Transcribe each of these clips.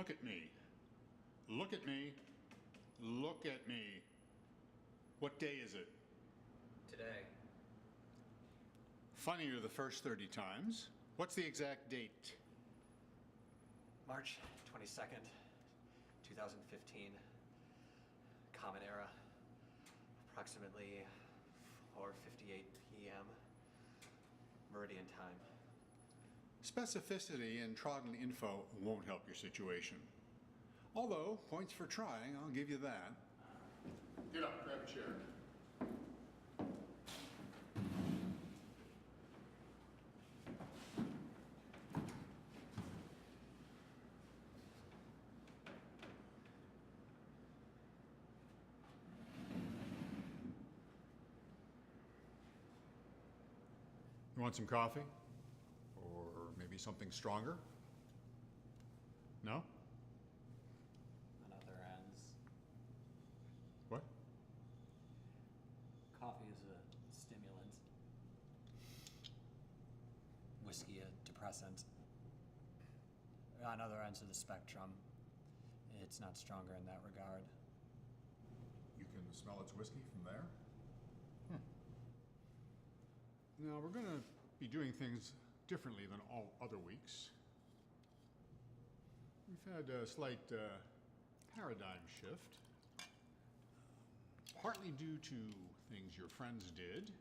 Look at me. Look at me. Look at me. What day is it? Today. Funnier the first 30 times. What's the exact date? March 22nd, 2015. Common Era. Approximately 4:58 p.m. Meridian time. Specificity in trodden info won't help your situation. Although, points for trying, I'll give you that. Get up, grab a chair. You want some coffee? Or maybe something stronger? No? On other ends, What? coffee is a stimulant. Whiskey a depressant. On other ends of the spectrum, it's not stronger in that regard. You can smell its whiskey from there? Now, we're going to be doing things differently than all other weeks. We've had a slight paradigm shift, partly due to things your friends did,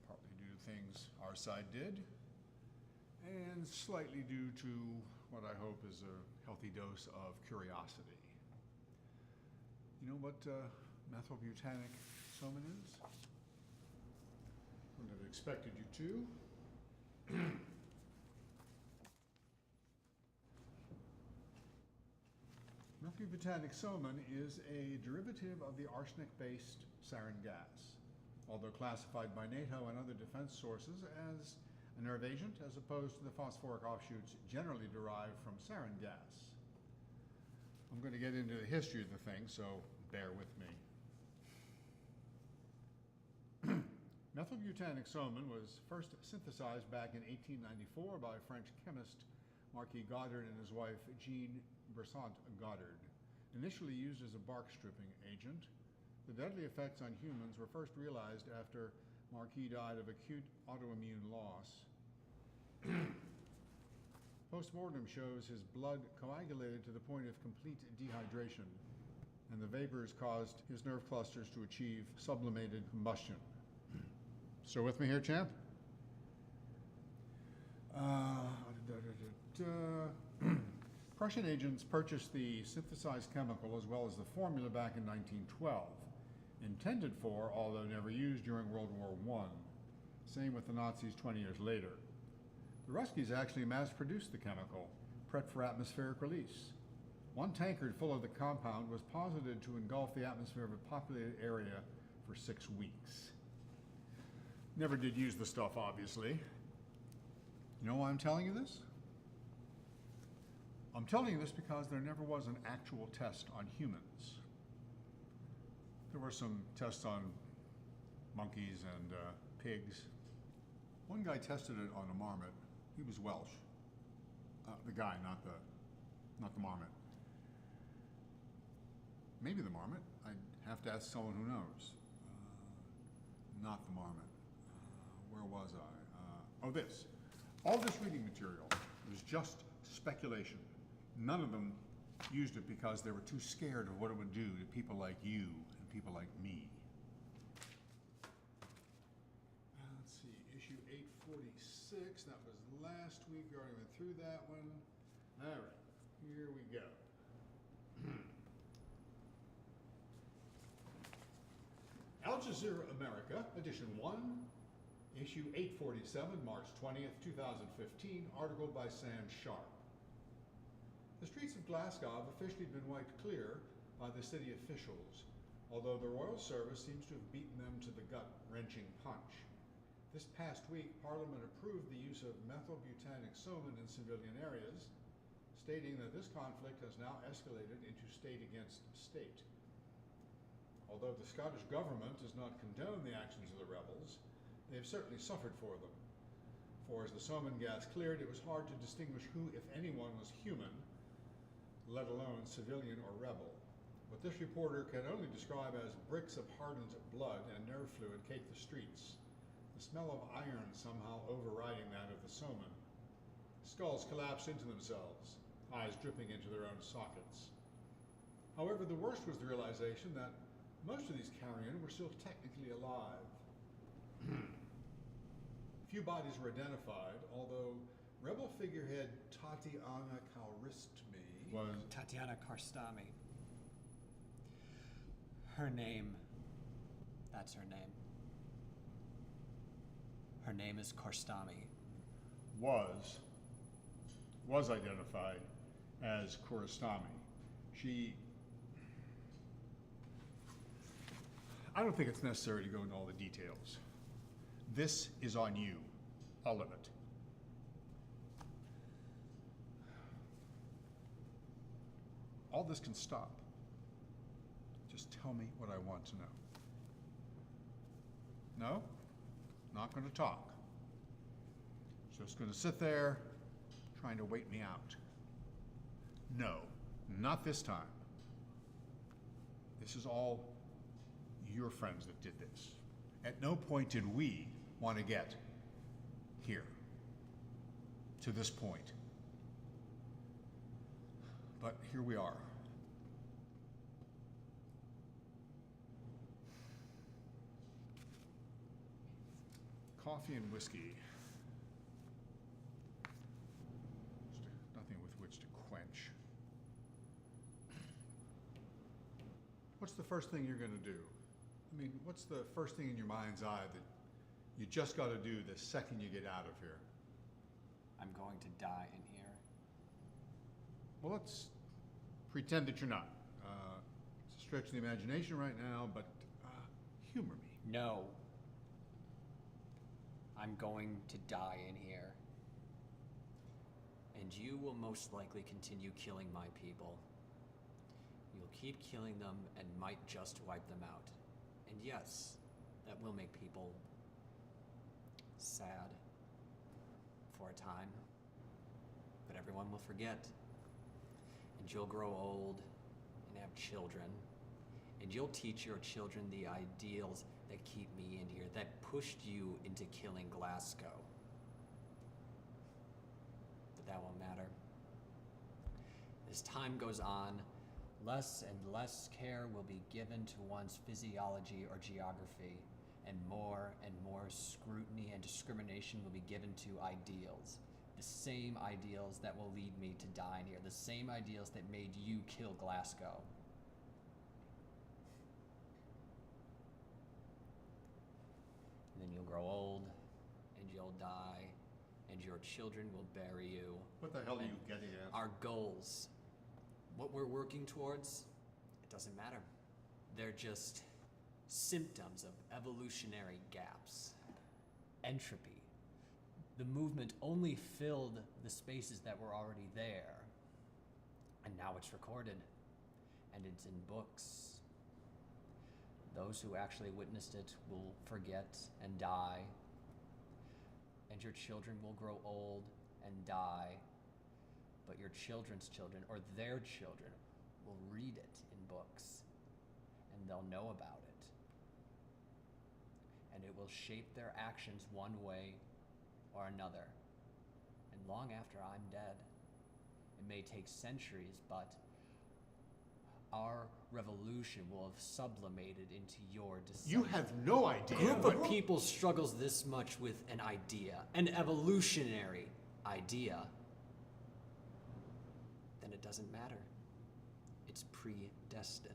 partly due to things our side did, and slightly due to what I hope is a healthy dose of curiosity. You know what methylbutanic soman is? Wouldn't have expected you to. Methylbutanic soman is a derivative of the arsenic-based sarin gas, although classified by NATO and other defense sources as a nerve agent as opposed to the phosphoric offshoots generally derived from sarin gas. I'm going to get into the history of the thing, so bear with me. Methylbutanic soman was first synthesized back in 1894 by French chemist Marquis Goddard and his wife Jean Bressant Goddard. Initially used as a bark stripping agent, the deadly effects on humans were first realized after Marquis died of acute autoimmune loss. Postmortem shows his blood coagulated to the point of complete dehydration, and the vapors caused his nerve clusters to achieve sublimated combustion. Still with me here, champ? Prussian agents purchased the synthesized chemical as well as the formula back in 1912, intended for, although never used during World War I. Same with the Nazis 20 years later. The Ruskies actually mass-produced the chemical, prepped for atmospheric release. One tankard full of the compound was posited to engulf the atmosphere of a populated area for 6 weeks. Never did use the stuff, obviously. You know why I'm telling you this? I'm telling you this because there never was an actual test on humans. There were some tests on monkeys and pigs. One guy tested it on a marmot. He was Welsh. The guy, not the marmot. Maybe the marmot. I'd have to ask someone who knows. Not the marmot. Where was I? This. All this reading material was just speculation. None of them used it because they were too scared of what it would do to people like you and people like me. Let's see, issue 846, that was last week. We already went through that one. All right, here we go. Al Jazeera America, edition 1, issue 847, March 20th, 2015, article by Sam Sharp. The streets of Glasgow have officially been wiped clear by the city officials, although the Royal Service seems to have beaten them to the gut-wrenching punch. This past week, Parliament approved the use of methylbutanic soman in civilian areas, stating that this conflict has now escalated into state against state. Although the Scottish government does not condone the actions of the rebels, they have certainly suffered for them. For as the soman gas cleared, it was hard to distinguish who, if anyone, was human let alone civilian or rebel. What this reporter can only describe as bricks of hardened blood and nerve fluid cake the streets, the smell of iron somehow overriding that of the soman. Skulls collapsed into themselves, eyes dripping into their own sockets. However, the worst was the realization that most of these carrion were still technically alive. Few bodies were identified, although rebel figurehead Tatiana Kauristmi was Tatiana Karstami. Her name, that's her name. Her name is Karstami. was identified as Kurastami. I don't think it's necessary to go into all the details. This is on you, all of it. All this can stop. Just tell me what I want to know. No? Not going to talk. Just going to sit there, trying to wait me out. No, not this time. This is all your friends that did this. At no point did we want to get here, to this point. But here we are. Coffee and whiskey. Nothing with which to quench. What's the first thing you're going to do? I mean, what's the first thing in your mind's eye that you just got to do the second you get out of here? I'm going to die in here. Well, let's pretend that you're not. It's a stretch of the imagination right now, but humor me. No. I'm going to die in here. And you will most likely continue killing my people. You'll keep killing them and might just wipe them out. And yes, that will make people sad for a time. But everyone will forget. And you'll grow old and have children. And you'll teach your children the ideals that keep me in here, that pushed you into killing Glasgow. But that won't matter. As time goes on, less and less care will be given to one's physiology or geography, and more scrutiny and discrimination will be given to ideals. The same ideals that will lead me to die in here, the same ideals that made you kill Glasgow. And then you'll grow old, and you'll die, and your children will bury you. What the hell are you getting at? Our goals, what we're working towards, it doesn't matter. They're just symptoms of evolutionary gaps. Entropy. The movement only filled the spaces that were already there. And now it's recorded, and it's in books. Those who actually witnessed it will forget and die, and your children will grow old and die, but your children's children, or their children, will read it in books, and they'll know about it. And it will shape their actions one way or another. And long after I'm dead, it may take centuries, but our revolution will have sublimated into your descent. You have no idea. A group of people struggles this much with an idea, an evolutionary idea, then it doesn't matter. It's predestined.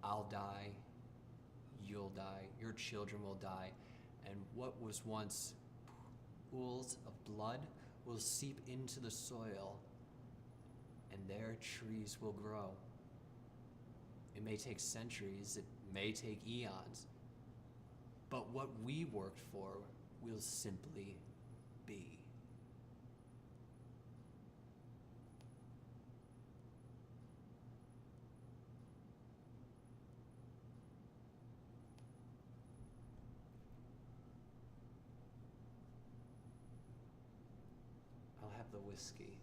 I'll die, you'll die, your children will die, and what was once pools of blood will seep into the soil, and their trees will grow. It may take centuries, it may take eons, but what we worked for will simply be. have the whiskey.